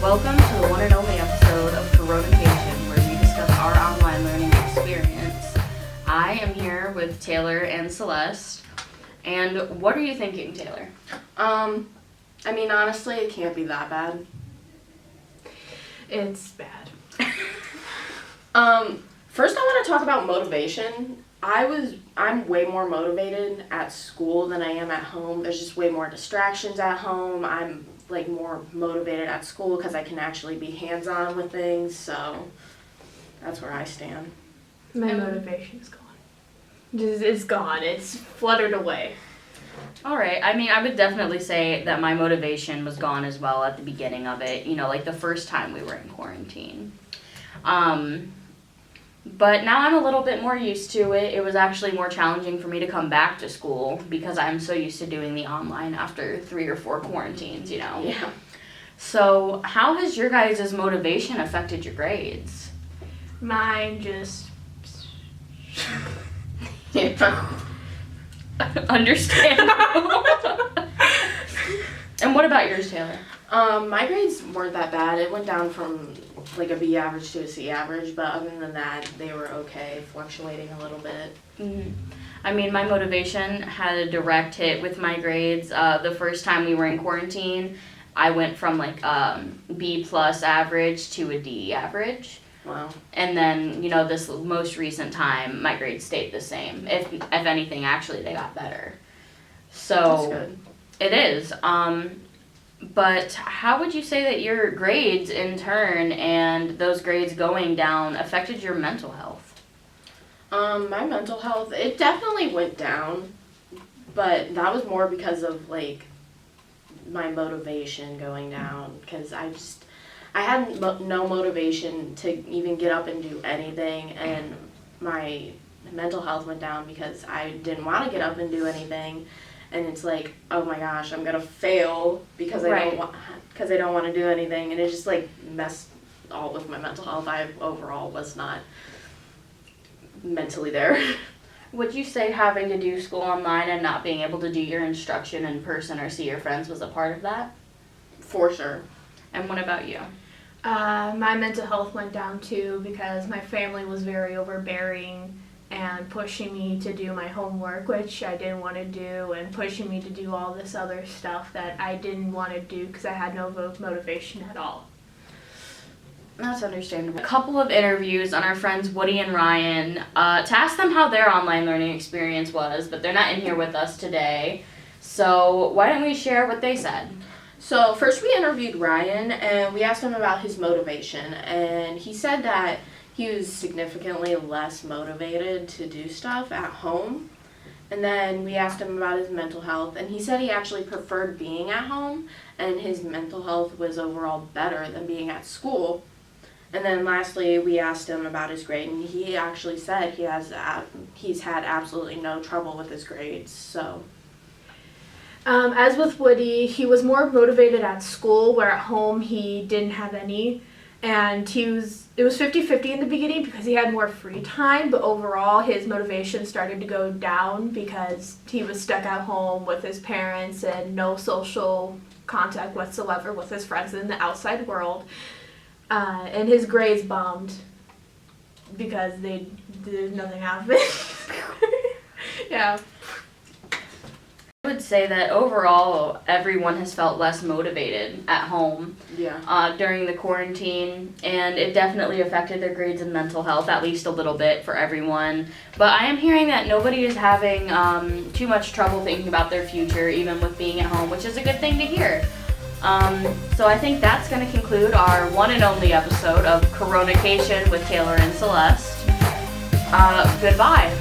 Welcome to the one and only episode of Corona-cation, where we discuss our online learning experience. I am here with Taylor and Celeste. And what are you thinking, Taylor? Honestly, it can't be that bad. It's bad. First I want to talk about motivation. I'm way more motivated at school than I am at home. There's just way more distractions at home. I'm more motivated at school because I can actually be hands-on with things, so that's where I stand. My motivation is gone. It's gone. It's fluttered away. All right. I would definitely say that my motivation was gone as well at the beginning of it, the first time we were in quarantine. But now I'm a little bit more used to it. It was actually more challenging for me to come back to school because I'm so used to doing the online after 3 or 4 quarantines, Yeah. So how has your guys' motivation affected your grades? Mine just... Understandable. And what about yours, Taylor? My grades weren't that bad. It went down from a B average to a C average, but other than that, they were okay, fluctuating a little bit. Mm-hmm. My motivation had a direct hit with my grades. The first time we were in quarantine, I went from B plus average to a D average. Wow. And then, this most recent time, my grades stayed the same. If anything, actually, they got better. So That's good. It is. But how would you say that your grades, in turn, and those grades going down affected your mental health? My mental health, it definitely went down, but that was more because of my motivation going down, because I had no motivation to even get up and do anything, and my mental health went down because I didn't want to get up and do anything. And it's oh my gosh, I'm gonna fail because I don't want to do anything, and it just messed all with my mental health. I overall was not mentally there. Would you say having to do school online and not being able to do your instruction in person or see your friends was a part of that? For sure. And what about you? My mental health went down too because my family was very overbearing and pushing me to do my homework, which I didn't want to do, and pushing me to do all this other stuff that I didn't want to do because I had no motivation at all. That's understandable. A couple of interviews on our friends Woody and Ryan to ask them how their online learning experience was, but they're not in here with us today. So why don't we share what they said? So first we interviewed Ryan, and we asked him about his motivation, and he said that he was significantly less motivated to do stuff at home. And then we asked him about his mental health, and he said he actually preferred being at home, and his mental health was overall better than being at school. And then lastly, we asked him about his grade, and he actually said he's had absolutely no trouble with his grades. So, as with Woody, he was more motivated at school, where at home he didn't have any. And it was 50-50 in the beginning because he had more free time, but overall his motivation started to go down because he was stuck at home with his parents and no social contact whatsoever with his friends in the outside world. And his grades bombed because nothing happened. Yeah. I would say that overall, everyone has felt less motivated at home during the quarantine, and it definitely affected their grades and mental health, at least a little bit for everyone. But I am hearing that nobody is having too much trouble thinking about their future, even with being at home, which is a good thing to hear. So I think that's going to conclude our one and only episode of Corona-cation with Taylor and Celeste. Goodbye.